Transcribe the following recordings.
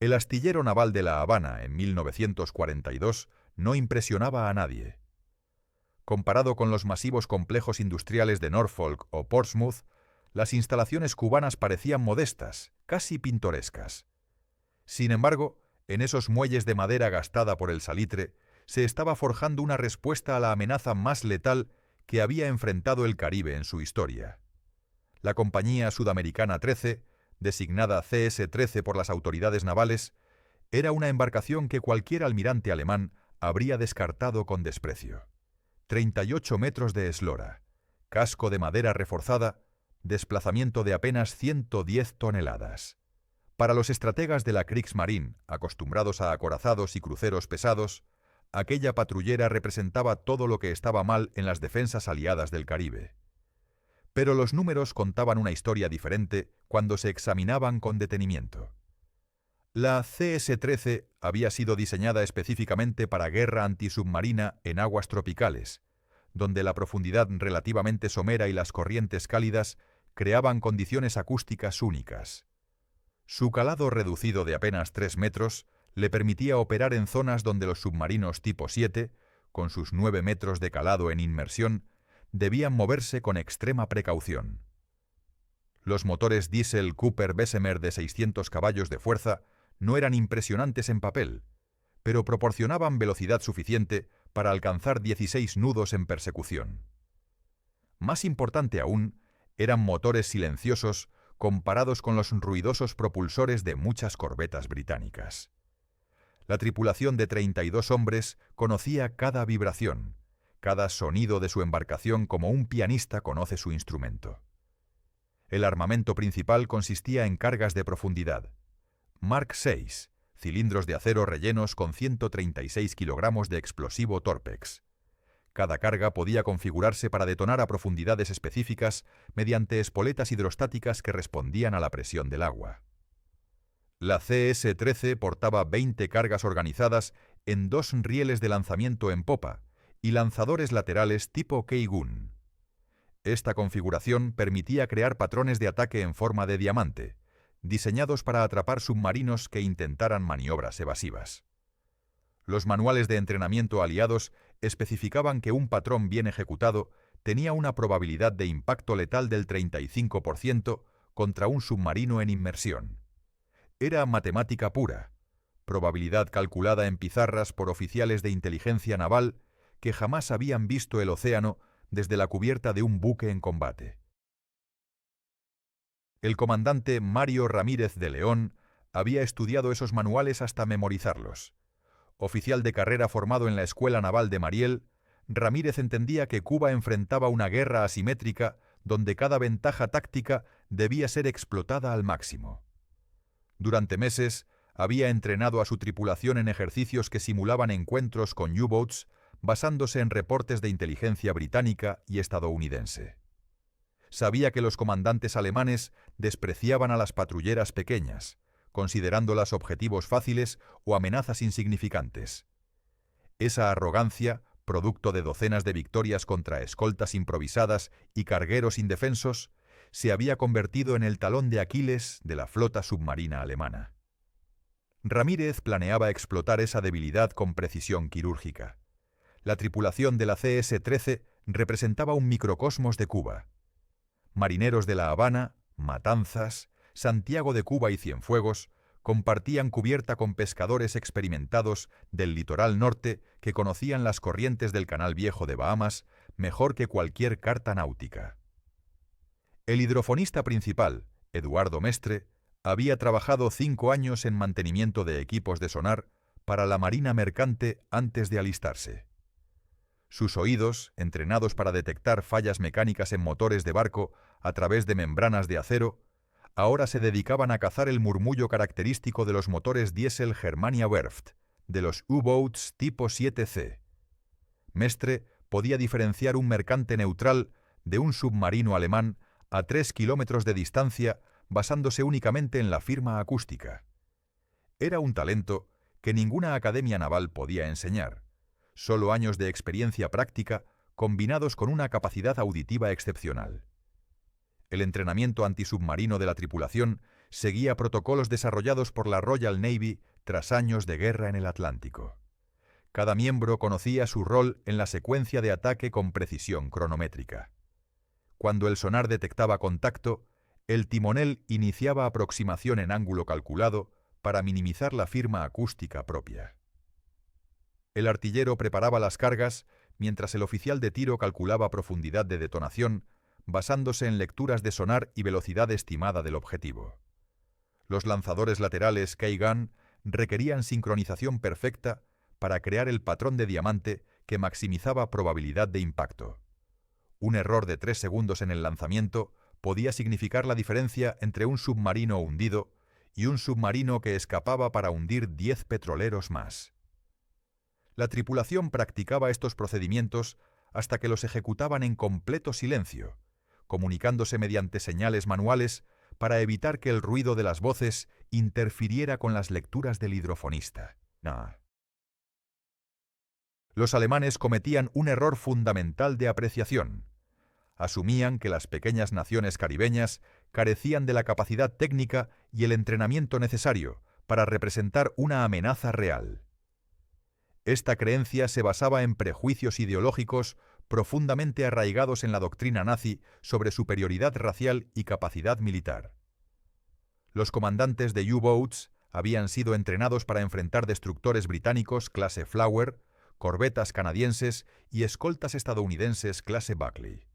El astillero naval de La Habana en 1942 no impresionaba a nadie. Comparado con los masivos complejos industriales de Norfolk o Portsmouth, las instalaciones cubanas parecían modestas, casi pintorescas. Sin embargo, en esos muelles de madera gastada por el salitre, se estaba forjando una respuesta a la amenaza más letal que había enfrentado el Caribe en su historia. La Compañía Sudamericana 13, designada CS-13 por las autoridades navales, era una embarcación que cualquier almirante alemán habría descartado con desprecio. 38 metros de eslora, casco de madera reforzada, desplazamiento de apenas 110 toneladas. Para los estrategas de la Kriegsmarine, acostumbrados a acorazados y cruceros pesados, aquella patrullera representaba todo lo que estaba mal en las defensas aliadas del Caribe. Pero los números contaban una historia diferente cuando se examinaban con detenimiento. La CS-13 había sido diseñada específicamente para guerra antisubmarina en aguas tropicales, donde la profundidad relativamente somera y las corrientes cálidas creaban condiciones acústicas únicas. Su calado reducido de apenas 3 metros le permitía operar en zonas donde los submarinos tipo 7, con sus 9 metros de calado en inmersión, debían moverse con extrema precaución. Los motores diésel Cooper-Bessemer de 600 caballos de fuerza no eran impresionantes en papel, pero proporcionaban velocidad suficiente para alcanzar 16 nudos en persecución. Más importante aún, eran motores silenciosos comparados con los ruidosos propulsores de muchas corbetas británicas. La tripulación de 32 hombres conocía cada vibración, cada sonido de su embarcación como un pianista conoce su instrumento. El armamento principal consistía en cargas de profundidad. Mark VI, cilindros de acero rellenos con 136 kilogramos de explosivo Torpex. Cada carga podía configurarse para detonar a profundidades específicas mediante espoletas hidrostáticas que respondían a la presión del agua. La CS-13 portaba 20 cargas organizadas en 2 rieles de lanzamiento en popa y lanzadores laterales tipo K-Gun. Esta configuración permitía crear patrones de ataque en forma de diamante, diseñados para atrapar submarinos que intentaran maniobras evasivas. Los manuales de entrenamiento aliados especificaban que un patrón bien ejecutado tenía una probabilidad de impacto letal del 35% contra un submarino en inmersión. Era matemática pura, probabilidad calculada en pizarras por oficiales de inteligencia naval que jamás habían visto el océano desde la cubierta de un buque en combate. El comandante Mario Ramírez de León había estudiado esos manuales hasta memorizarlos. Oficial de carrera formado en la Escuela Naval de Mariel, Ramírez entendía que Cuba enfrentaba una guerra asimétrica donde cada ventaja táctica debía ser explotada al máximo. Durante meses, había entrenado a su tripulación en ejercicios que simulaban encuentros con U-boats basándose en reportes de inteligencia británica y estadounidense. Sabía que los comandantes alemanes despreciaban a las patrulleras pequeñas, considerándolas objetivos fáciles o amenazas insignificantes. Esa arrogancia, producto de docenas de victorias contra escoltas improvisadas y cargueros indefensos, se había convertido en el talón de Aquiles de la flota submarina alemana. Ramírez planeaba explotar esa debilidad con precisión quirúrgica. La tripulación de la CS-13 representaba un microcosmos de Cuba. Marineros de La Habana, Matanzas, Santiago de Cuba y Cienfuegos compartían cubierta con pescadores experimentados del litoral norte que conocían las corrientes del Canal Viejo de Bahamas mejor que cualquier carta náutica. El hidrofonista principal, Eduardo Mestre, había trabajado 5 años en mantenimiento de equipos de sonar para la Marina Mercante antes de alistarse. Sus oídos, entrenados para detectar fallas mecánicas en motores de barco a través de membranas de acero, ahora se dedicaban a cazar el murmullo característico de los motores diésel Germania Werft, de los U-boats tipo 7C. Mestre podía diferenciar un mercante neutral de un submarino alemán a 3 kilómetros de distancia basándose únicamente en la firma acústica. Era un talento que ninguna academia naval podía enseñar. Solo años de experiencia práctica combinados con una capacidad auditiva excepcional. El entrenamiento antisubmarino de la tripulación seguía protocolos desarrollados por la Royal Navy tras años de guerra en el Atlántico. Cada miembro conocía su rol en la secuencia de ataque con precisión cronométrica. Cuando el sonar detectaba contacto, el timonel iniciaba aproximación en ángulo calculado para minimizar la firma acústica propia. El artillero preparaba las cargas, mientras el oficial de tiro calculaba profundidad de detonación, basándose en lecturas de sonar y velocidad estimada del objetivo. Los lanzadores laterales K-Gun requerían sincronización perfecta para crear el patrón de diamante que maximizaba probabilidad de impacto. Un error de 3 segundos en el lanzamiento podía significar la diferencia entre un submarino hundido y un submarino que escapaba para hundir 10 petroleros más. La tripulación practicaba estos procedimientos hasta que los ejecutaban en completo silencio, comunicándose mediante señales manuales para evitar que el ruido de las voces interfiriera con las lecturas del hidrofonista. Los alemanes cometían un error fundamental de apreciación. Asumían que las pequeñas naciones caribeñas carecían de la capacidad técnica y el entrenamiento necesario para representar una amenaza real. Esta creencia se basaba en prejuicios ideológicos profundamente arraigados en la doctrina nazi sobre superioridad racial y capacidad militar. Los comandantes de U-Boats habían sido entrenados para enfrentar destructores británicos clase Flower, corbetas canadienses y escoltas estadounidenses clase Buckley.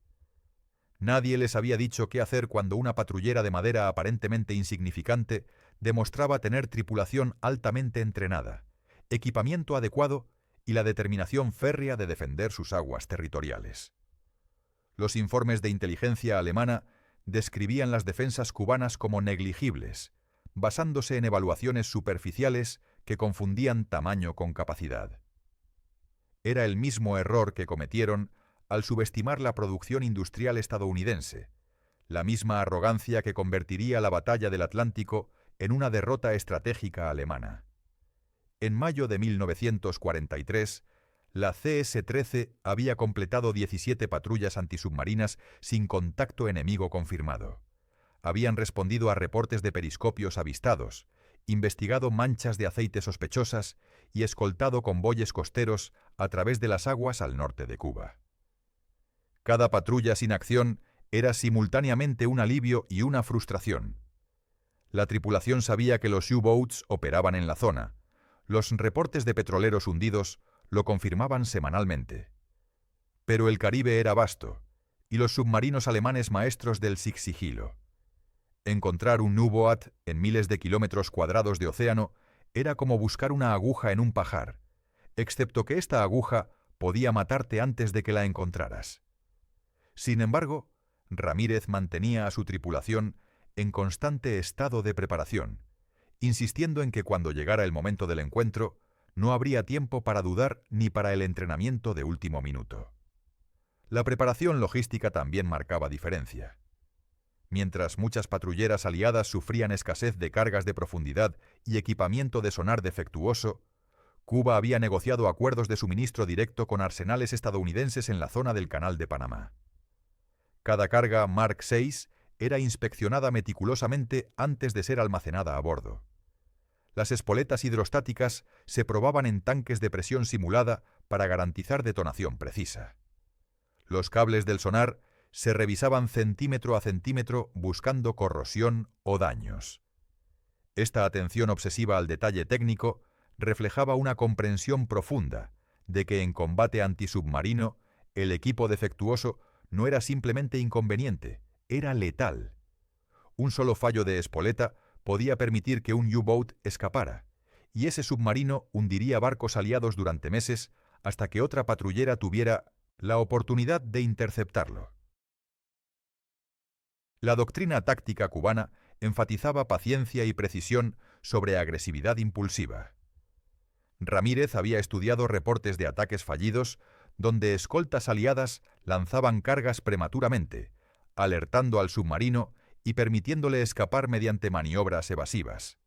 Nadie les había dicho qué hacer cuando una patrullera de madera aparentemente insignificante demostraba tener tripulación altamente entrenada, equipamiento adecuado y la determinación férrea de defender sus aguas territoriales. Los informes de inteligencia alemana describían las defensas cubanas como negligibles, basándose en evaluaciones superficiales que confundían tamaño con capacidad. Era el mismo error que cometieron al subestimar la producción industrial estadounidense, la misma arrogancia que convertiría la batalla del Atlántico en una derrota estratégica alemana. En mayo de 1943, la CS-13 había completado 17 patrullas antisubmarinas sin contacto enemigo confirmado. Habían respondido a reportes de periscopios avistados, investigado manchas de aceite sospechosas y escoltado convoyes costeros a través de las aguas al norte de Cuba. Cada patrulla sin acción era simultáneamente un alivio y una frustración. La tripulación sabía que los U-Boats operaban en la zona. Los reportes de petroleros hundidos lo confirmaban semanalmente. Pero el Caribe era vasto, y los submarinos alemanes maestros del sigilo. Encontrar un U-Boat en miles de kilómetros cuadrados de océano era como buscar una aguja en un pajar, excepto que esta aguja podía matarte antes de que la encontraras. Sin embargo, Ramírez mantenía a su tripulación en constante estado de preparación, insistiendo en que cuando llegara el momento del encuentro, no habría tiempo para dudar ni para el entrenamiento de último minuto. La preparación logística también marcaba diferencia. Mientras muchas patrulleras aliadas sufrían escasez de cargas de profundidad y equipamiento de sonar defectuoso, Cuba había negociado acuerdos de suministro directo con arsenales estadounidenses en la zona del Canal de Panamá. Cada carga Mark VI era inspeccionada meticulosamente antes de ser almacenada a bordo. Las espoletas hidrostáticas se probaban en tanques de presión simulada para garantizar detonación precisa. Los cables del sonar se revisaban centímetro a centímetro buscando corrosión o daños. Esta atención obsesiva al detalle técnico reflejaba una comprensión profunda de que en combate antisubmarino el equipo defectuoso no era simplemente inconveniente, era letal. Un solo fallo de espoleta podía permitir que un U-Boat escapara, y ese submarino hundiría barcos aliados durante meses hasta que otra patrullera tuviera la oportunidad de interceptarlo. La doctrina táctica cubana enfatizaba paciencia y precisión sobre agresividad impulsiva. Ramírez había estudiado reportes de ataques fallidos donde escoltas aliadas lanzaban cargas prematuramente, alertando al submarino y permitiéndole escapar mediante maniobras evasivas.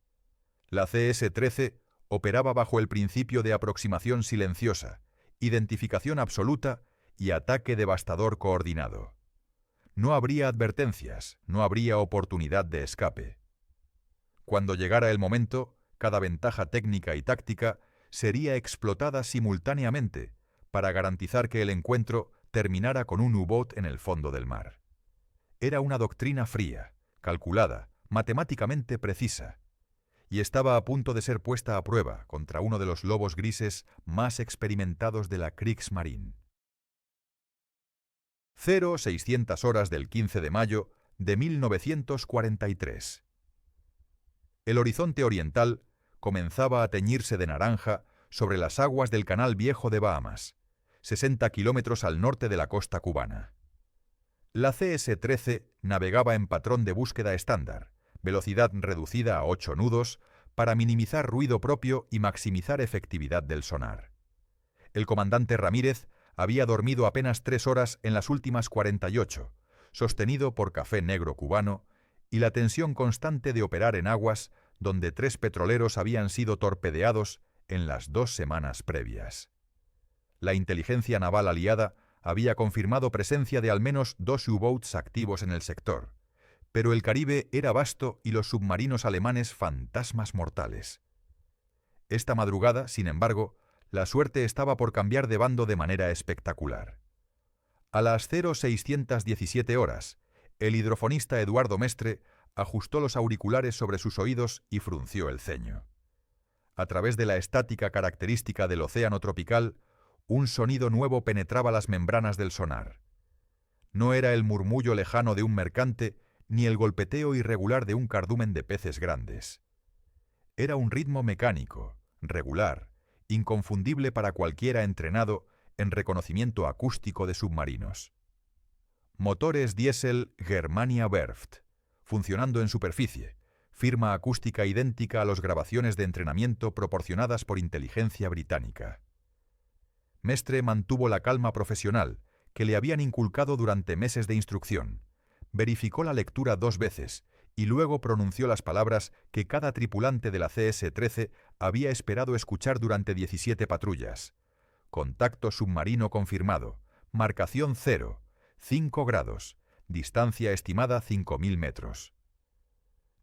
La CS-13 operaba bajo el principio de aproximación silenciosa, identificación absoluta y ataque devastador coordinado. No habría advertencias, no habría oportunidad de escape. Cuando llegara el momento, cada ventaja técnica y táctica sería explotada simultáneamente para garantizar que el encuentro terminara con un U-Boot en el fondo del mar. Era una doctrina fría, calculada, matemáticamente precisa, y estaba a punto de ser puesta a prueba contra uno de los lobos grises más experimentados de la Kriegsmarine. 0600 horas del 15 de mayo de 1943. El horizonte oriental comenzaba a teñirse de naranja sobre las aguas del Canal Viejo de Bahamas, 60 kilómetros al norte de la costa cubana. La CS-13 navegaba en patrón de búsqueda estándar, velocidad reducida a 8 nudos, para minimizar ruido propio y maximizar efectividad del sonar. El comandante Ramírez había dormido apenas 3 horas en las últimas 48, sostenido por café negro cubano y la tensión constante de operar en aguas donde 3 petroleros habían sido torpedeados en las 2 semanas previas. La inteligencia naval aliada había confirmado presencia de al menos 2 U-Boats activos en el sector, pero el Caribe era vasto y los submarinos alemanes fantasmas mortales. Esta madrugada, sin embargo, la suerte estaba por cambiar de bando de manera espectacular. A las 0617 horas, el hidrofonista Eduardo Mestre ajustó los auriculares sobre sus oídos y frunció el ceño. A través de la estática característica del océano tropical, un sonido nuevo penetraba las membranas del sonar. No era el murmullo lejano de un mercante ni el golpeteo irregular de un cardumen de peces grandes. Era un ritmo mecánico, regular, inconfundible para cualquiera entrenado en reconocimiento acústico de submarinos. Motores diésel Germania Werft, funcionando en superficie, firma acústica idéntica a las grabaciones de entrenamiento proporcionadas por inteligencia británica. Mestre mantuvo la calma profesional que le habían inculcado durante meses de instrucción, verificó la lectura 2 veces y luego pronunció las palabras que cada tripulante de la CS-13 había esperado escuchar durante 17 patrullas. Contacto submarino confirmado, marcación 0, 5 grados, distancia estimada 5.000 metros.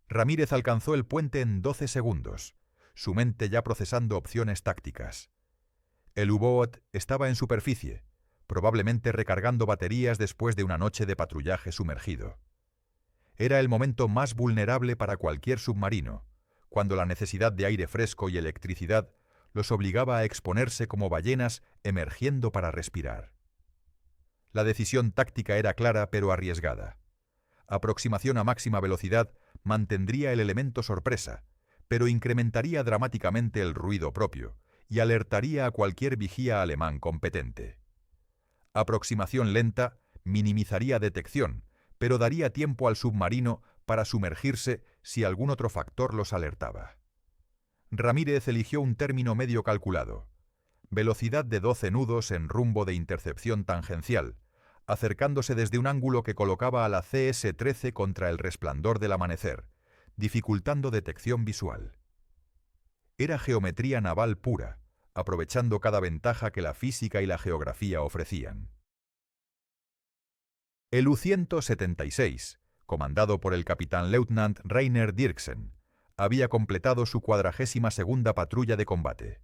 Ramírez alcanzó el puente en 12 segundos, su mente ya procesando opciones tácticas. El U-Boat estaba en superficie, probablemente recargando baterías después de una noche de patrullaje sumergido. Era el momento más vulnerable para cualquier submarino, cuando la necesidad de aire fresco y electricidad los obligaba a exponerse como ballenas emergiendo para respirar. La decisión táctica era clara pero arriesgada. Aproximación a máxima velocidad mantendría el elemento sorpresa, pero incrementaría dramáticamente el ruido propio y alertaría a cualquier vigía alemán competente. Aproximación lenta minimizaría detección, pero daría tiempo al submarino para sumergirse si algún otro factor los alertaba. Ramírez eligió un término medio calculado, velocidad de 12 nudos en rumbo de intercepción tangencial, acercándose desde un ángulo que colocaba a la CS-13 contra el resplandor del amanecer, dificultando detección visual. Era geometría naval pura, aprovechando cada ventaja que la física y la geografía ofrecían. El U-176, comandado por el capitán Leutnant Rainer Dirksen, había completado su 42ª patrulla de combate.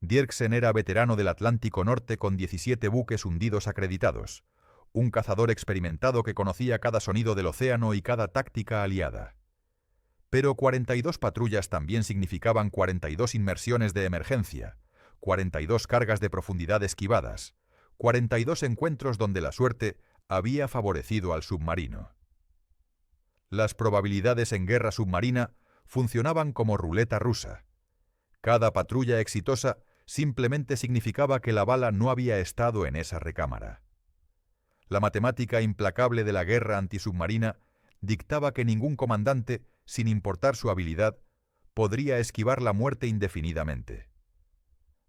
Dirksen era veterano del Atlántico Norte con 17 buques hundidos acreditados, un cazador experimentado que conocía cada sonido del océano y cada táctica aliada. Pero 42 patrullas también significaban 42 inmersiones de emergencia, 42 cargas de profundidad esquivadas, 42 encuentros donde la suerte había favorecido al submarino. Las probabilidades en guerra submarina funcionaban como ruleta rusa. Cada patrulla exitosa simplemente significaba que la bala no había estado en esa recámara. La matemática implacable de la guerra antisubmarina dictaba que ningún comandante, sin importar su habilidad, podría esquivar la muerte indefinidamente.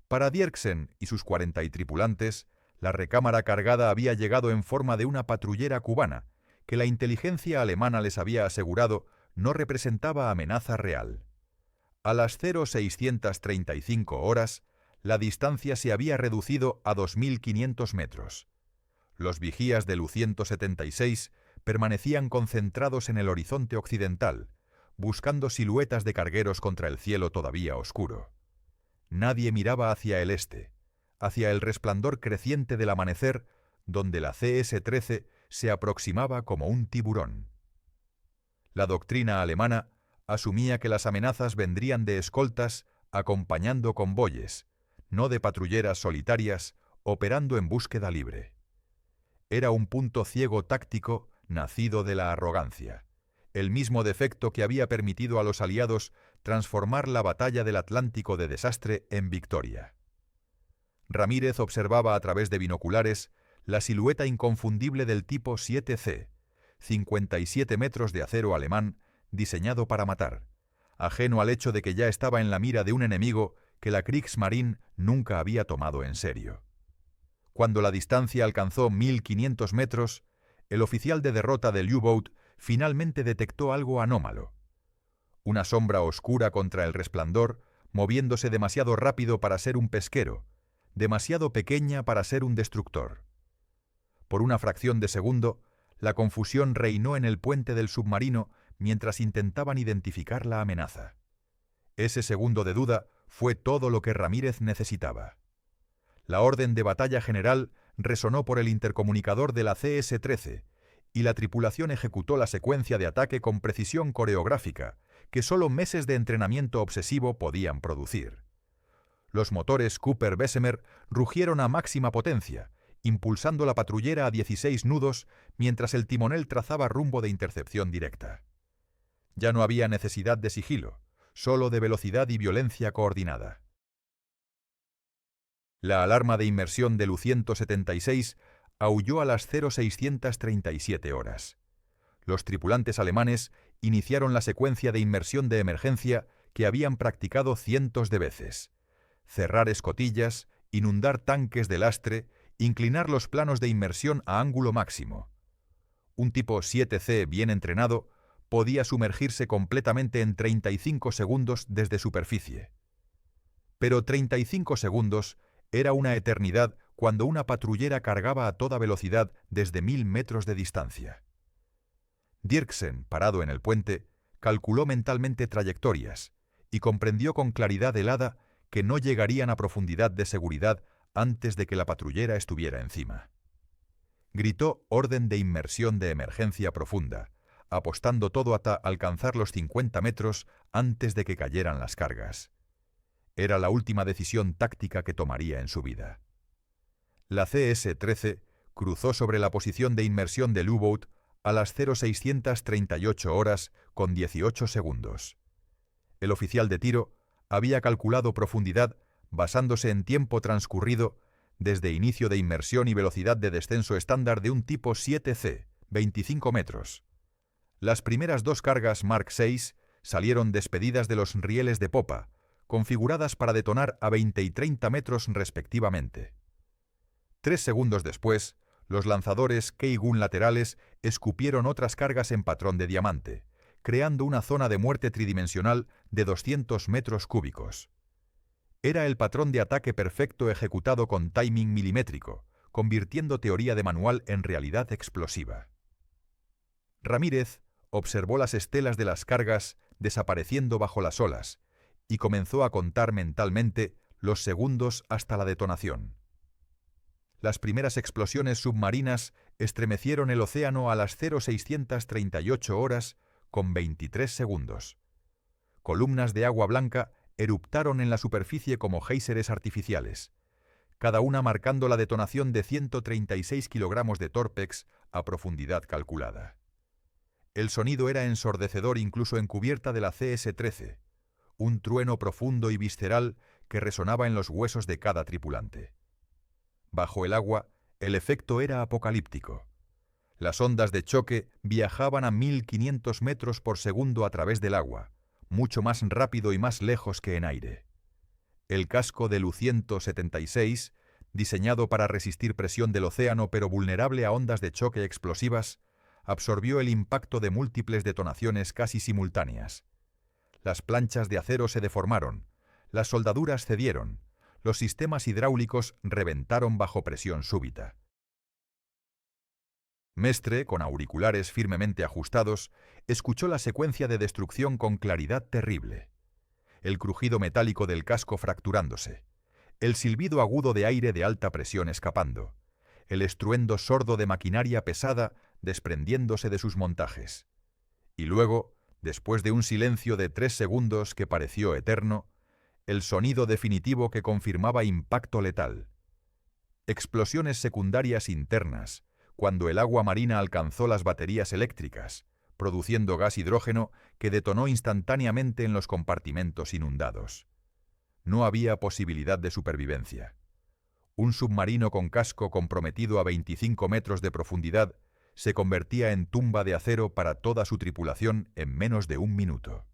Para Dirksen y sus 40 tripulantes, la recámara cargada había llegado en forma de una patrullera cubana, que la inteligencia alemana les había asegurado no representaba amenaza real. A las 0635 horas, la distancia se había reducido a 2.500 metros. Los vigías del U-176 permanecían concentrados en el horizonte occidental, buscando siluetas de cargueros contra el cielo todavía oscuro. Nadie miraba hacia el este, hacia el resplandor creciente del amanecer, donde la CS-13 se aproximaba como un tiburón. La doctrina alemana asumía que las amenazas vendrían de escoltas acompañando convoyes, no de patrulleras solitarias operando en búsqueda libre. Era un punto ciego táctico nacido de la arrogancia, el mismo defecto que había permitido a los aliados transformar la batalla del Atlántico de desastre en victoria. Ramírez observaba a través de binoculares la silueta inconfundible del tipo 7C, 57 metros de acero alemán diseñado para matar, ajeno al hecho de que ya estaba en la mira de un enemigo que la Kriegsmarine nunca había tomado en serio. Cuando la distancia alcanzó 1500 metros, el oficial de derrota del U-Boat finalmente detectó algo anómalo. Una sombra oscura contra el resplandor, moviéndose demasiado rápido para ser un pesquero, demasiado pequeña para ser un destructor. Por una fracción de segundo, la confusión reinó en el puente del submarino mientras intentaban identificar la amenaza. Ese segundo de duda fue todo lo que Ramírez necesitaba. La orden de batalla general resonó por el intercomunicador de la CS-13 y la tripulación ejecutó la secuencia de ataque con precisión coreográfica que solo meses de entrenamiento obsesivo podían producir. Los motores Cooper-Bessemer rugieron a máxima potencia, impulsando la patrullera a 16 nudos mientras el timonel trazaba rumbo de intercepción directa. Ya no había necesidad de sigilo, solo de velocidad y violencia coordinada. La alarma de inmersión del U-176 aulló a las 0637 horas. Los tripulantes alemanes iniciaron la secuencia de inmersión de emergencia que habían practicado cientos de veces. Cerrar escotillas, inundar tanques de lastre, inclinar los planos de inmersión a ángulo máximo. Un tipo 7C bien entrenado podía sumergirse completamente en 35 segundos desde superficie. Pero 35 segundos era una eternidad cuando una patrullera cargaba a toda velocidad desde 1000 metros de distancia. Dirksen, parado en el puente, calculó mentalmente trayectorias y comprendió con claridad helada que no llegarían a profundidad de seguridad antes de que la patrullera estuviera encima. Gritó orden de inmersión de emergencia profunda, apostando todo hasta alcanzar los 50 metros antes de que cayeran las cargas. Era la última decisión táctica que tomaría en su vida. La CS-13 cruzó sobre la posición de inmersión del U-Boat a las 0638 horas con 18 segundos. El oficial de tiro había calculado profundidad basándose en tiempo transcurrido desde inicio de inmersión y velocidad de descenso estándar de un tipo 7C, 25 metros. Las primeras dos cargas Mark VI salieron despedidas de los rieles de popa, configuradas para detonar a 20 y 30 metros respectivamente. 3 segundos después, los lanzadores K-Gun laterales escupieron otras cargas en patrón de diamante, creando una zona de muerte tridimensional de 200 metros cúbicos. Era el patrón de ataque perfecto ejecutado con timing milimétrico, convirtiendo teoría de manual en realidad explosiva. Ramírez observó las estelas de las cargas desapareciendo bajo las olas y comenzó a contar mentalmente los segundos hasta la detonación. Las primeras explosiones submarinas estremecieron el océano a las 0638 horas con 23 segundos. Columnas de agua blanca eruptaron en la superficie como géiseres artificiales, cada una marcando la detonación de 136 kilogramos de Torpex a profundidad calculada. El sonido era ensordecedor incluso en cubierta de la CS-13, un trueno profundo y visceral que resonaba en los huesos de cada tripulante. Bajo el agua, el efecto era apocalíptico. Las ondas de choque viajaban a 1500 metros por segundo a través del agua, mucho más rápido y más lejos que en aire. El casco del U-176, diseñado para resistir presión del océano pero vulnerable a ondas de choque explosivas, absorbió el impacto de múltiples detonaciones casi simultáneas. Las planchas de acero se deformaron, las soldaduras cedieron, los sistemas hidráulicos reventaron bajo presión súbita. Mestre, con auriculares firmemente ajustados, escuchó la secuencia de destrucción con claridad terrible. El crujido metálico del casco fracturándose, el silbido agudo de aire de alta presión escapando, el estruendo sordo de maquinaria pesada desprendiéndose de sus montajes. Y luego, después de un silencio de 3 segundos que pareció eterno, el sonido definitivo que confirmaba impacto letal. Explosiones secundarias internas, cuando el agua marina alcanzó las baterías eléctricas, produciendo gas hidrógeno que detonó instantáneamente en los compartimentos inundados. No había posibilidad de supervivencia. Un submarino con casco comprometido a 25 metros de profundidad se convertía en tumba de acero para toda su tripulación en menos de 1 minuto.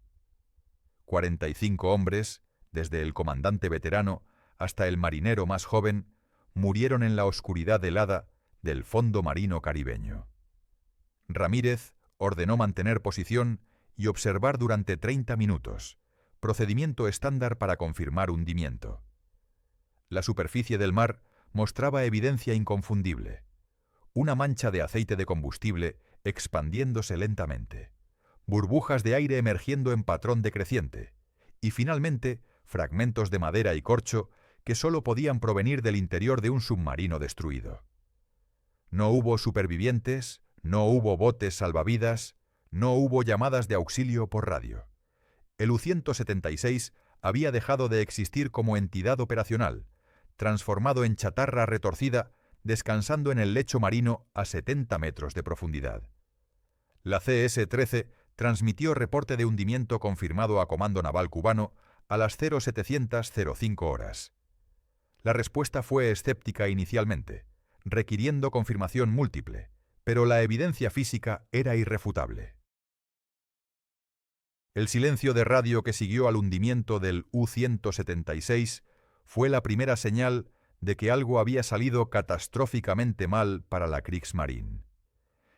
45 hombres, desde el comandante veterano hasta el marinero más joven, murieron en la oscuridad helada del fondo marino caribeño. Ramírez ordenó mantener posición y observar durante 30 minutos, procedimiento estándar para confirmar hundimiento. La superficie del mar mostraba evidencia inconfundible. Una mancha de aceite de combustible expandiéndose lentamente, burbujas de aire emergiendo en patrón decreciente, y finalmente fragmentos de madera y corcho que solo podían provenir del interior de un submarino destruido. No hubo supervivientes, no hubo botes salvavidas, no hubo llamadas de auxilio por radio. El U-176 había dejado de existir como entidad operacional, transformado en chatarra retorcida, descansando en el lecho marino a 70 metros de profundidad. La CS-13 transmitió reporte de hundimiento confirmado a Comando Naval Cubano a las 0705 horas. La respuesta fue escéptica inicialmente, requiriendo confirmación múltiple, pero la evidencia física era irrefutable. El silencio de radio que siguió al hundimiento del U-176 fue la primera señal de que algo había salido catastróficamente mal para la Kriegsmarine.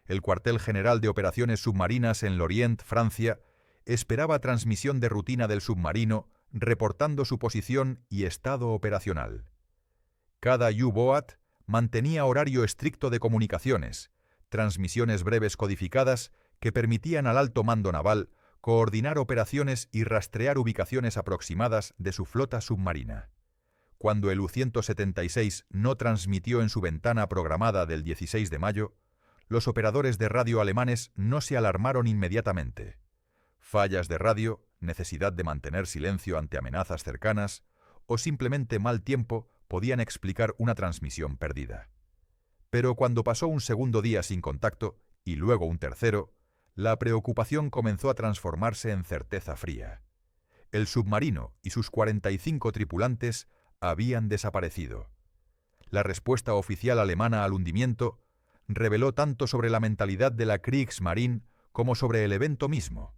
El cuartel general de operaciones submarinas en Lorient, Francia, esperaba transmisión de rutina del submarino reportando su posición y estado operacional. Cada U-Boat mantenía horario estricto de comunicaciones, transmisiones breves codificadas que permitían al alto mando naval coordinar operaciones y rastrear ubicaciones aproximadas de su flota submarina. Cuando el U-176 no transmitió en su ventana programada del 16 de mayo, los operadores de radio alemanes no se alarmaron inmediatamente. Fallas de radio, necesidad de mantener silencio ante amenazas cercanas o simplemente mal tiempo podían explicar una transmisión perdida. Pero cuando pasó un segundo día sin contacto y luego un tercero, la preocupación comenzó a transformarse en certeza fría. El submarino y sus 45 tripulantes habían desaparecido. La respuesta oficial alemana al hundimiento reveló tanto sobre la mentalidad de la Kriegsmarine como sobre el evento mismo.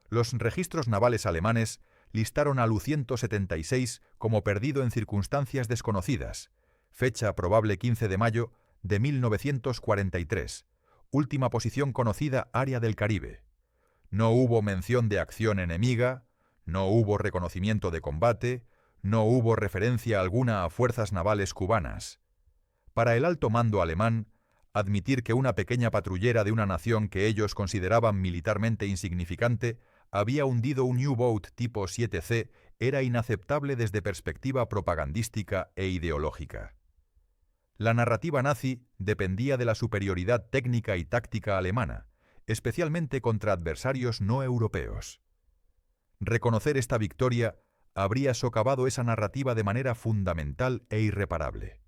Los registros navales alemanes listaron al U-176 como perdido en circunstancias desconocidas, fecha probable 15 de mayo de 1943, última posición conocida área del Caribe. No hubo mención de acción enemiga, no hubo reconocimiento de combate, no hubo referencia alguna a fuerzas navales cubanas. Para el alto mando alemán, admitir que una pequeña patrullera de una nación que ellos consideraban militarmente insignificante había hundido un U-Boat tipo 7C era inaceptable desde perspectiva propagandística e ideológica. La narrativa nazi dependía de la superioridad técnica y táctica alemana, especialmente contra adversarios no europeos. Reconocer esta victoria habría socavado esa narrativa de manera fundamental e irreparable.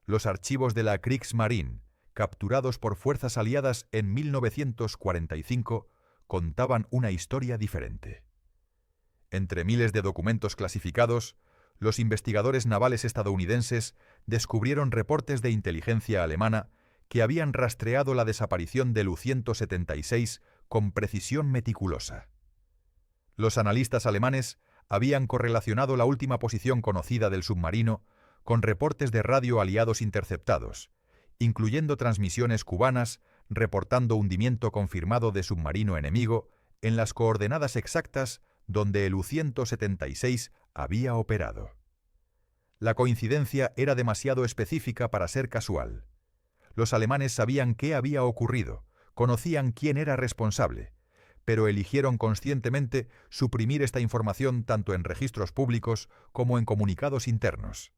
Los archivos de la Kriegsmarine, capturados por fuerzas aliadas en 1945, contaban una historia diferente. Entre miles de documentos clasificados, los investigadores navales estadounidenses descubrieron reportes de inteligencia alemana que habían rastreado la desaparición del U-176 con precisión meticulosa. Los analistas alemanes habían correlacionado la última posición conocida del submarino con reportes de radio aliados interceptados, incluyendo transmisiones cubanas reportando hundimiento confirmado de submarino enemigo en las coordenadas exactas donde el U-176 había operado. La coincidencia era demasiado específica para ser casual. Los alemanes sabían qué había ocurrido, conocían quién era responsable, pero eligieron conscientemente suprimir esta información tanto en registros públicos como en comunicados internos.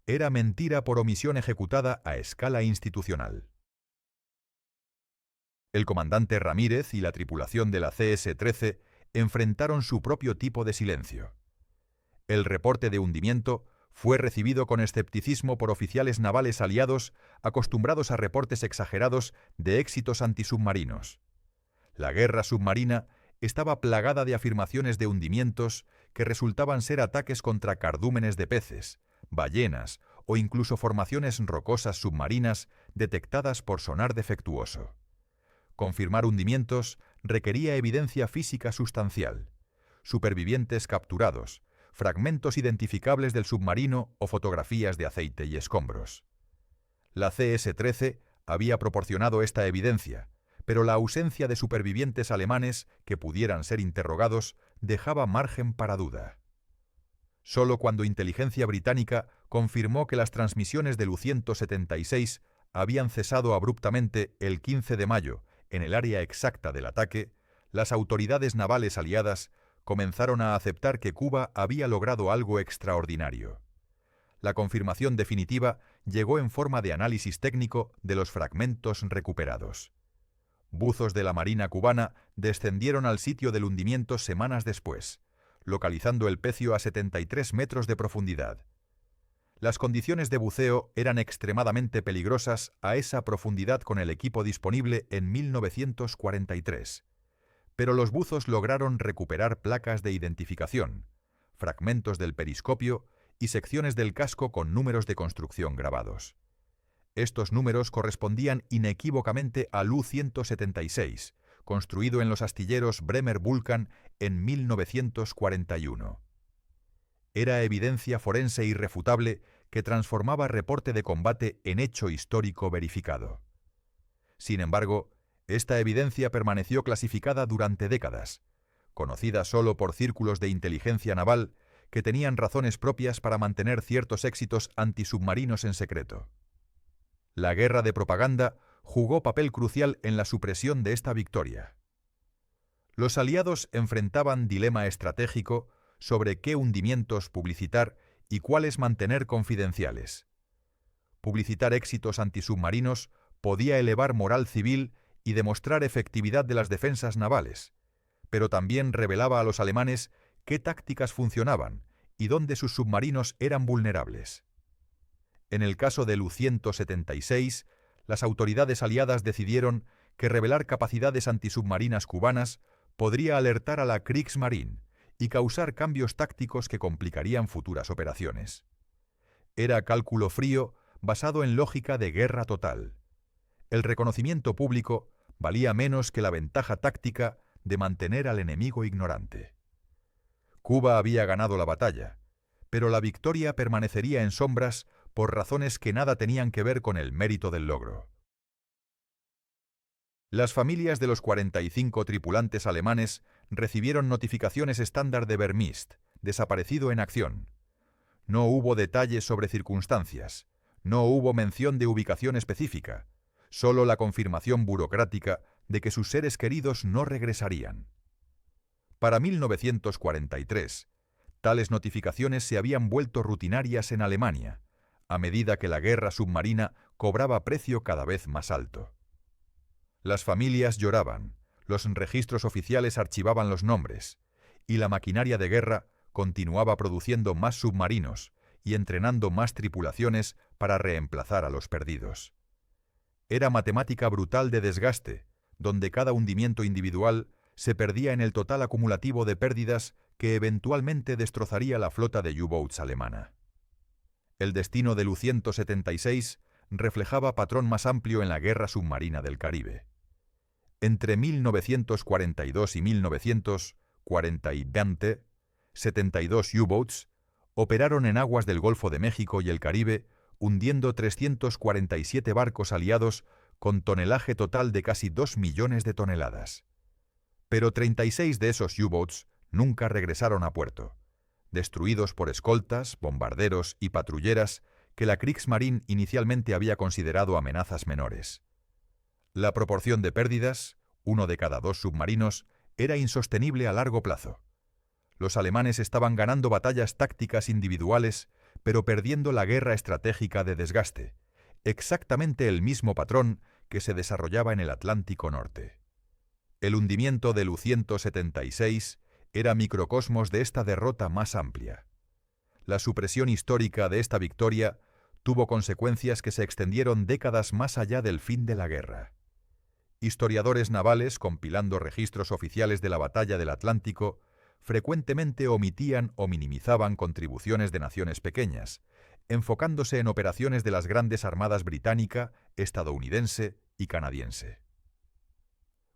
Era mentira por omisión ejecutada a escala institucional. El comandante Ramírez y la tripulación de la CS-13 enfrentaron su propio tipo de silencio. El reporte de hundimiento fue recibido con escepticismo por oficiales navales aliados acostumbrados a reportes exagerados de éxitos antisubmarinos. La guerra submarina estaba plagada de afirmaciones de hundimientos que resultaban ser ataques contra cardúmenes de peces, ballenas o incluso formaciones rocosas submarinas detectadas por sonar defectuoso. Confirmar hundimientos requería evidencia física sustancial, supervivientes capturados, fragmentos identificables del submarino o fotografías de aceite y escombros. La CS-13 había proporcionado esta evidencia, pero la ausencia de supervivientes alemanes que pudieran ser interrogados dejaba margen para duda. Solo cuando inteligencia británica confirmó que las transmisiones del U-176 habían cesado abruptamente el 15 de mayo en el área exacta del ataque, las autoridades navales aliadas comenzaron a aceptar que Cuba había logrado algo extraordinario. La confirmación definitiva llegó en forma de análisis técnico de los fragmentos recuperados. Buzos de la Marina cubana descendieron al sitio del hundimiento semanas después, localizando el pecio a 73 metros de profundidad. Las condiciones de buceo eran extremadamente peligrosas a esa profundidad con el equipo disponible en 1943, pero los buzos lograron recuperar placas de identificación, fragmentos del periscopio y secciones del casco con números de construcción grabados. Estos números correspondían inequívocamente al U-176, construido en los astilleros Bremer Vulcan en 1941. Era evidencia forense irrefutable que transformaba reporte de combate en hecho histórico verificado. Sin embargo, esta evidencia permaneció clasificada durante décadas, conocida solo por círculos de inteligencia naval que tenían razones propias para mantener ciertos éxitos antisubmarinos en secreto. La guerra de propaganda jugó papel crucial en la supresión de esta victoria. Los aliados enfrentaban dilema estratégico sobre qué hundimientos publicitar y cuáles mantener confidenciales. Publicitar éxitos antisubmarinos podía elevar moral civil y demostrar efectividad de las defensas navales, pero también revelaba a los alemanes qué tácticas funcionaban y dónde sus submarinos eran vulnerables. En el caso del U-176, las autoridades aliadas decidieron que revelar capacidades antisubmarinas cubanas podría alertar a la Kriegsmarine y causar cambios tácticos que complicarían futuras operaciones. Era cálculo frío basado en lógica de guerra total. El reconocimiento público valía menos que la ventaja táctica de mantener al enemigo ignorante. Cuba había ganado la batalla, pero la victoria permanecería en sombras por razones que nada tenían que ver con el mérito del logro. Las familias de los 45 tripulantes alemanes recibieron notificaciones estándar de Vermisst, desaparecido en acción. No hubo detalles sobre circunstancias, no hubo mención de ubicación específica, solo la confirmación burocrática de que sus seres queridos no regresarían. Para 1943, tales notificaciones se habían vuelto rutinarias en Alemania, a medida que la guerra submarina cobraba precio cada vez más alto. Las familias lloraban, los registros oficiales archivaban los nombres, y la maquinaria de guerra continuaba produciendo más submarinos y entrenando más tripulaciones para reemplazar a los perdidos. Era matemática brutal de desgaste, donde cada hundimiento individual se perdía en el total acumulativo de pérdidas que eventualmente destrozaría la flota de U-boats alemana. El destino del U-176 reflejaba patrón más amplio en la guerra submarina del Caribe. Entre 1942 y 1940, 72 U-boats operaron en aguas del Golfo de México y el Caribe, hundiendo 347 barcos aliados con tonelaje total de casi 2 millones de toneladas. Pero 36 de esos U-boats nunca regresaron a puerto, destruidos por escoltas, bombarderos y patrulleras que la Kriegsmarine inicialmente había considerado amenazas menores. La proporción de pérdidas, 1 de cada 2 submarinos, era insostenible a largo plazo. Los alemanes estaban ganando batallas tácticas individuales, pero perdiendo la guerra estratégica de desgaste, exactamente el mismo patrón que se desarrollaba en el Atlántico Norte. El hundimiento del U-176 era microcosmos de esta derrota más amplia. La supresión histórica de esta victoria tuvo consecuencias que se extendieron décadas más allá del fin de la guerra. Historiadores navales, compilando registros oficiales de la batalla del Atlántico, frecuentemente omitían o minimizaban contribuciones de naciones pequeñas, enfocándose en operaciones de las grandes armadas británica, estadounidense y canadiense.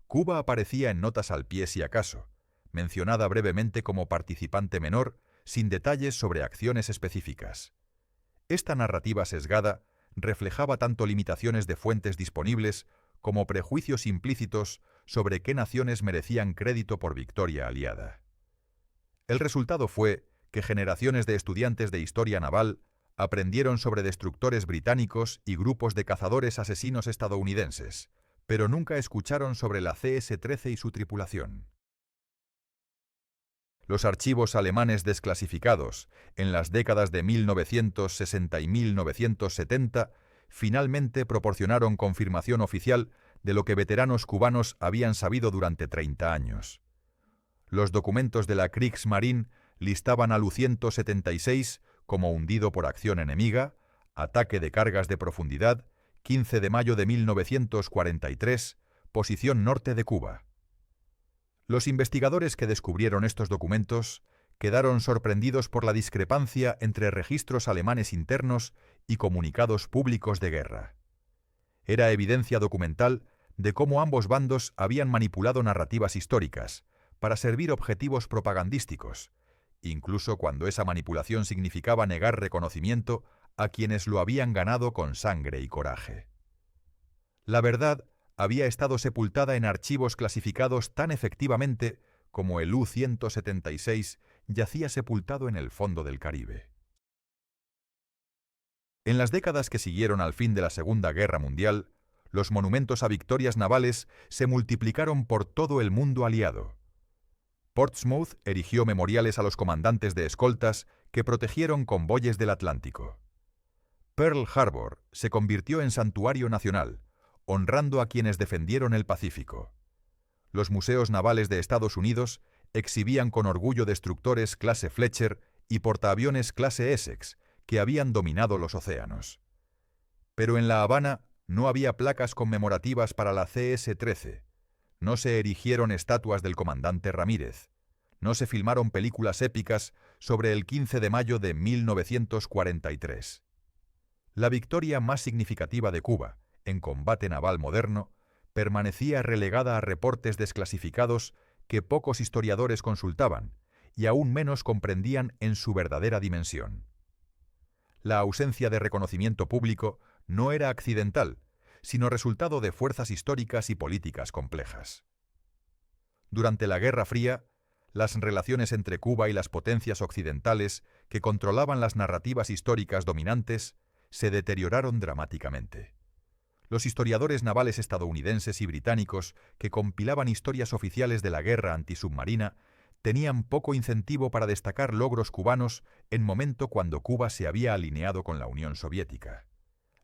Cuba aparecía en notas al pie si acaso, mencionada brevemente como participante menor, sin detalles sobre acciones específicas. Esta narrativa sesgada reflejaba tanto limitaciones de fuentes disponibles como prejuicios implícitos sobre qué naciones merecían crédito por victoria aliada. El resultado fue que generaciones de estudiantes de historia naval aprendieron sobre destructores británicos y grupos de cazadores asesinos estadounidenses, pero nunca escucharon sobre la CS-13 y su tripulación. Los archivos alemanes desclasificados en las décadas de 1960 y 1970 finalmente proporcionaron confirmación oficial de lo que veteranos cubanos habían sabido durante 30 años. Los documentos de la Kriegsmarine listaban al U-176 como hundido por acción enemiga, ataque de cargas de profundidad, 15 de mayo de 1943, posición norte de Cuba. Los investigadores que descubrieron estos documentos quedaron sorprendidos por la discrepancia entre registros alemanes internos y comunicados públicos de guerra. Era evidencia documental de cómo ambos bandos habían manipulado narrativas históricas para servir objetivos propagandísticos, incluso cuando esa manipulación significaba negar reconocimiento a quienes lo habían ganado con sangre y coraje. La verdad había estado sepultada en archivos clasificados tan efectivamente como el U-176 yacía sepultado en el fondo del Caribe. En las décadas que siguieron al fin de la Segunda Guerra Mundial, los monumentos a victorias navales se multiplicaron por todo el mundo aliado. Portsmouth erigió memoriales a los comandantes de escoltas que protegieron convoyes del Atlántico. Pearl Harbor se convirtió en santuario nacional, honrando a quienes defendieron el Pacífico. Los museos navales de Estados Unidos exhibían con orgullo destructores clase Fletcher y portaaviones clase Essex, que habían dominado los océanos. Pero en La Habana no había placas conmemorativas para la CS-13, no se erigieron estatuas del comandante Ramírez, no se filmaron películas épicas sobre el 15 de mayo de 1943. La victoria más significativa de Cuba, en combate naval moderno, permanecía relegada a reportes desclasificados que pocos historiadores consultaban y aún menos comprendían en su verdadera dimensión. La ausencia de reconocimiento público no era accidental, sino resultado de fuerzas históricas y políticas complejas. Durante la Guerra Fría, las relaciones entre Cuba y las potencias occidentales que controlaban las narrativas históricas dominantes se deterioraron dramáticamente. Los historiadores navales estadounidenses y británicos que compilaban historias oficiales de la guerra antisubmarina tenían poco incentivo para destacar logros cubanos en momento cuando Cuba se había alineado con la Unión Soviética.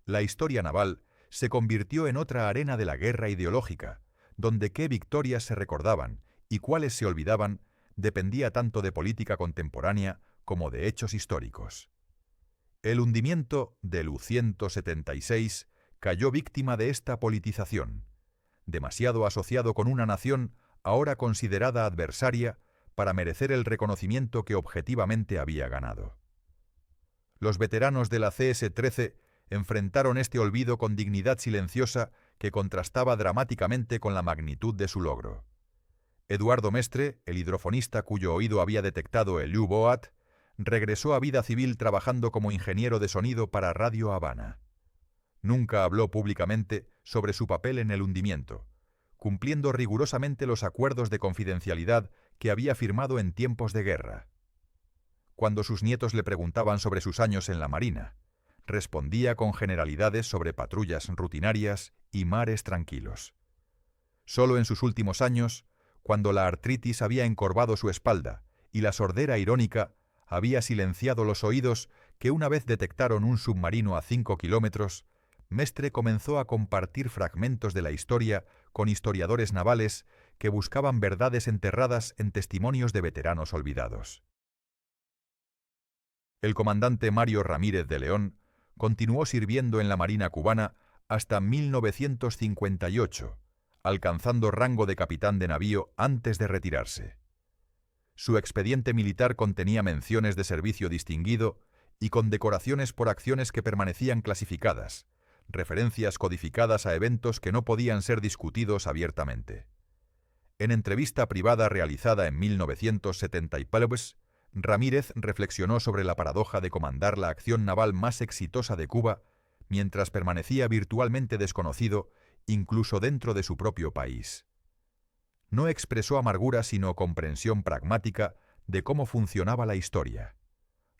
La historia naval se convirtió en otra arena de la guerra ideológica, donde qué victorias se recordaban y cuáles se olvidaban dependía tanto de política contemporánea como de hechos históricos. El hundimiento del U-176 cayó víctima de esta politización, demasiado asociado con una nación ahora considerada adversaria para merecer el reconocimiento que objetivamente había ganado. Los veteranos de la CS-13 enfrentaron este olvido con dignidad silenciosa que contrastaba dramáticamente con la magnitud de su logro. Eduardo Mestre, el hidrofonista cuyo oído había detectado el U-Boat, regresó a vida civil trabajando como ingeniero de sonido para Radio Habana. Nunca habló públicamente sobre su papel en el hundimiento, cumpliendo rigurosamente los acuerdos de confidencialidad que había firmado en tiempos de guerra. Cuando sus nietos le preguntaban sobre sus años en la Marina, respondía con generalidades sobre patrullas rutinarias y mares tranquilos. Solo en sus últimos años, cuando la artritis había encorvado su espalda y la sordera irónica había silenciado los oídos que una vez detectaron un submarino a 5 kilómetros, Mestre comenzó a compartir fragmentos de la historia con historiadores navales que buscaban verdades enterradas en testimonios de veteranos olvidados. El comandante Mario Ramírez de León continuó sirviendo en la Marina cubana hasta 1958, alcanzando rango de capitán de navío antes de retirarse. Su expediente militar contenía menciones de servicio distinguido y condecoraciones por acciones que permanecían clasificadas, referencias codificadas a eventos que no podían ser discutidos abiertamente. En entrevista privada realizada en 1970 Ramírez reflexionó sobre la paradoja de comandar la acción naval más exitosa de Cuba mientras permanecía virtualmente desconocido incluso dentro de su propio país. No expresó amargura sino comprensión pragmática de cómo funcionaba la historia.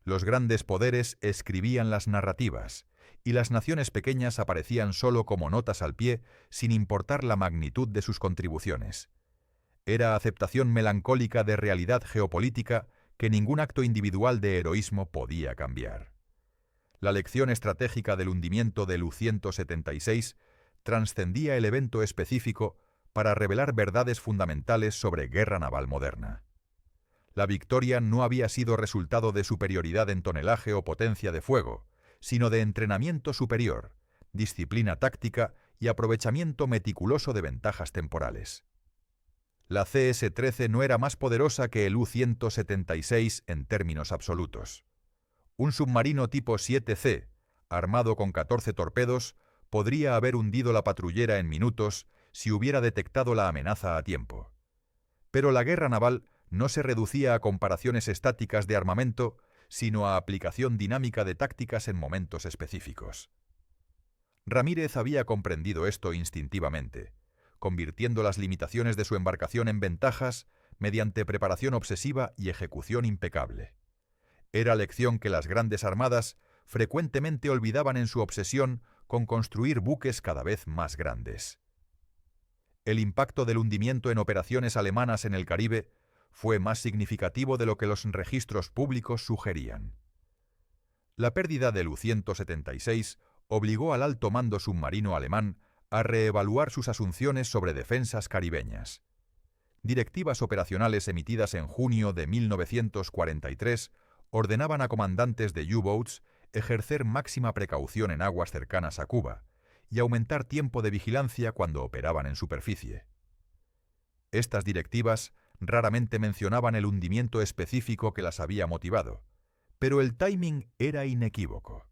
Los grandes poderes escribían las narrativas, y las naciones pequeñas aparecían solo como notas al pie sin importar la magnitud de sus contribuciones. Era aceptación melancólica de realidad geopolítica que ningún acto individual de heroísmo podía cambiar. La lección estratégica del hundimiento del U-176 trascendía el evento específico para revelar verdades fundamentales sobre guerra naval moderna. La victoria no había sido resultado de superioridad en tonelaje o potencia de fuego, sino de entrenamiento superior, disciplina táctica y aprovechamiento meticuloso de ventajas temporales. La CS-13 no era más poderosa que el U-176 en términos absolutos. Un submarino tipo 7C, armado con 14 torpedos, podría haber hundido la patrullera en minutos si hubiera detectado la amenaza a tiempo. Pero la guerra naval no se reducía a comparaciones estáticas de armamento, sino a aplicación dinámica de tácticas en momentos específicos. Ramírez había comprendido esto instintivamente, convirtiendo las limitaciones de su embarcación en ventajas mediante preparación obsesiva y ejecución impecable. Era lección que las grandes armadas frecuentemente olvidaban en su obsesión con construir buques cada vez más grandes. El impacto del hundimiento en operaciones alemanas en el Caribe fue más significativo de lo que los registros públicos sugerían. La pérdida del U-176 obligó al alto mando submarino alemán a reevaluar sus asunciones sobre defensas caribeñas. Directivas operacionales emitidas en junio de 1943 ordenaban a comandantes de U-boats ejercer máxima precaución en aguas cercanas a Cuba y aumentar tiempo de vigilancia cuando operaban en superficie. Estas directivas raramente mencionaban el hundimiento específico que las había motivado, pero el timing era inequívoco.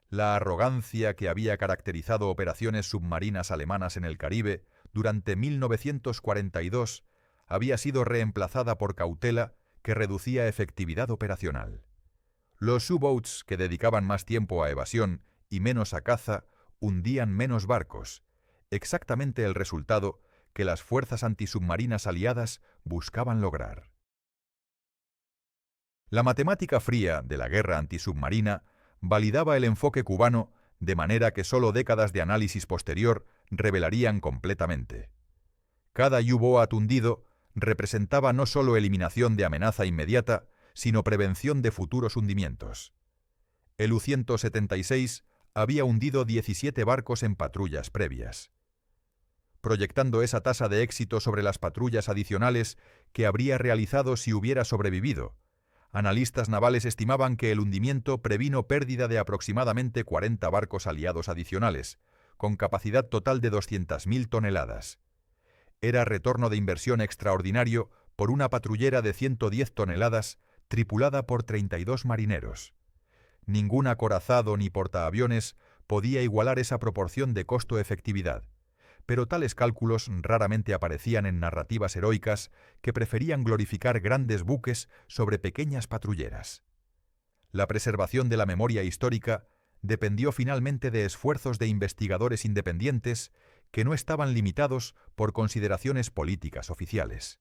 La arrogancia que había caracterizado operaciones submarinas alemanas en el Caribe durante 1942 había sido reemplazada por cautela que reducía efectividad operacional. Los U-boats que dedicaban más tiempo a evasión y menos a caza hundían menos barcos, exactamente el resultado que las fuerzas antisubmarinas aliadas buscaban lograr. La matemática fría de la guerra antisubmarina validaba el enfoque cubano de manera que solo décadas de análisis posterior revelarían completamente. Cada U-boat hundido representaba no solo eliminación de amenaza inmediata, sino prevención de futuros hundimientos. El U-176 había hundido 17 barcos en patrullas previas. Proyectando esa tasa de éxito sobre las patrullas adicionales que habría realizado si hubiera sobrevivido, analistas navales estimaban que el hundimiento previno pérdida de aproximadamente 40 barcos aliados adicionales, con capacidad total de 200.000 toneladas. Era retorno de inversión extraordinario por una patrullera de 110 toneladas tripulada por 32 marineros. Ningún acorazado ni portaaviones podía igualar esa proporción de costo-efectividad, pero tales cálculos raramente aparecían en narrativas heroicas que preferían glorificar grandes buques sobre pequeñas patrulleras. La preservación de la memoria histórica dependió finalmente de esfuerzos de investigadores independientes que no estaban limitados por consideraciones políticas oficiales.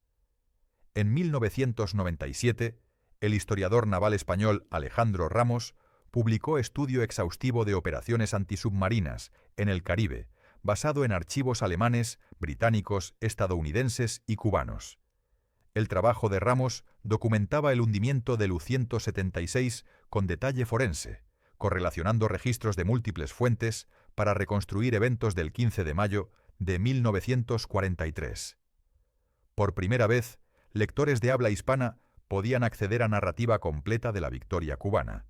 En 1997, el historiador naval español Alejandro Ramos publicó estudio exhaustivo de operaciones antisubmarinas en el Caribe, basado en archivos alemanes, británicos, estadounidenses y cubanos. El trabajo de Ramos documentaba el hundimiento del U-176 con detalle forense, correlacionando registros de múltiples fuentes para reconstruir eventos del 15 de mayo de 1943. Por primera vez, lectores de habla hispana podían acceder a narrativa completa de la victoria cubana,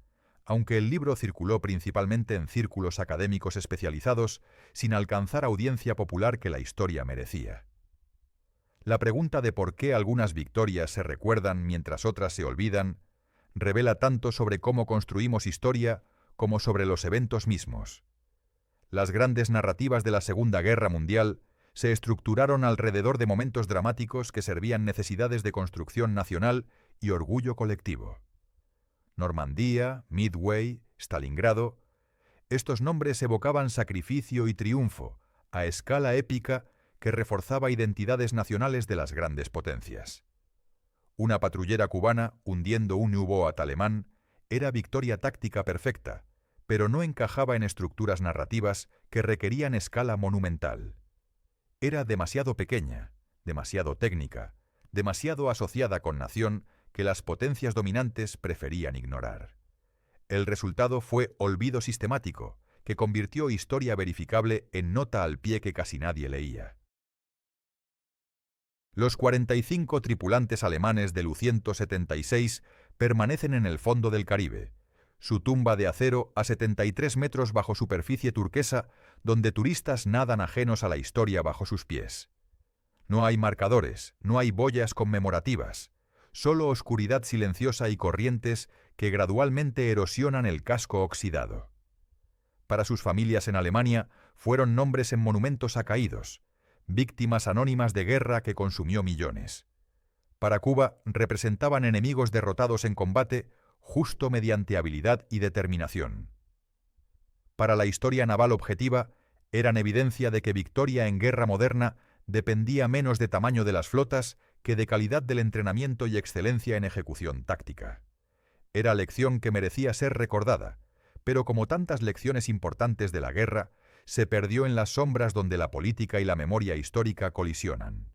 aunque el libro circuló principalmente en círculos académicos especializados sin alcanzar audiencia popular que la historia merecía. La pregunta de por qué algunas victorias se recuerdan mientras otras se olvidan revela tanto sobre cómo construimos historia como sobre los eventos mismos. Las grandes narrativas de la Segunda Guerra Mundial se estructuraron alrededor de momentos dramáticos que servían necesidades de construcción nacional y orgullo colectivo. Normandía, Midway, Stalingrado. Estos nombres evocaban sacrificio y triunfo, a escala épica que reforzaba identidades nacionales de las grandes potencias. Una patrullera cubana hundiendo un U-boat alemán era victoria táctica perfecta, pero no encajaba en estructuras narrativas que requerían escala monumental. Era demasiado pequeña, demasiado técnica, demasiado asociada con nación que las potencias dominantes preferían ignorar. El resultado fue olvido sistemático, que convirtió historia verificable en nota al pie que casi nadie leía. Los 45 tripulantes alemanes del U-176 permanecen en el fondo del Caribe, su tumba de acero a 73 metros bajo superficie turquesa, donde turistas nadan ajenos a la historia bajo sus pies. No hay marcadores, no hay boyas conmemorativas, solo oscuridad silenciosa y corrientes que gradualmente erosionan el casco oxidado. Para sus familias en Alemania fueron nombres en monumentos a caídos, víctimas anónimas de guerra que consumió millones. Para Cuba representaban enemigos derrotados en combate justo mediante habilidad y determinación. Para la historia naval objetiva, eran evidencia de que victoria en guerra moderna dependía menos de tamaño de las flotas que de calidad del entrenamiento y excelencia en ejecución táctica. Era lección que merecía ser recordada, pero como tantas lecciones importantes de la guerra, se perdió en las sombras donde la política y la memoria histórica colisionan.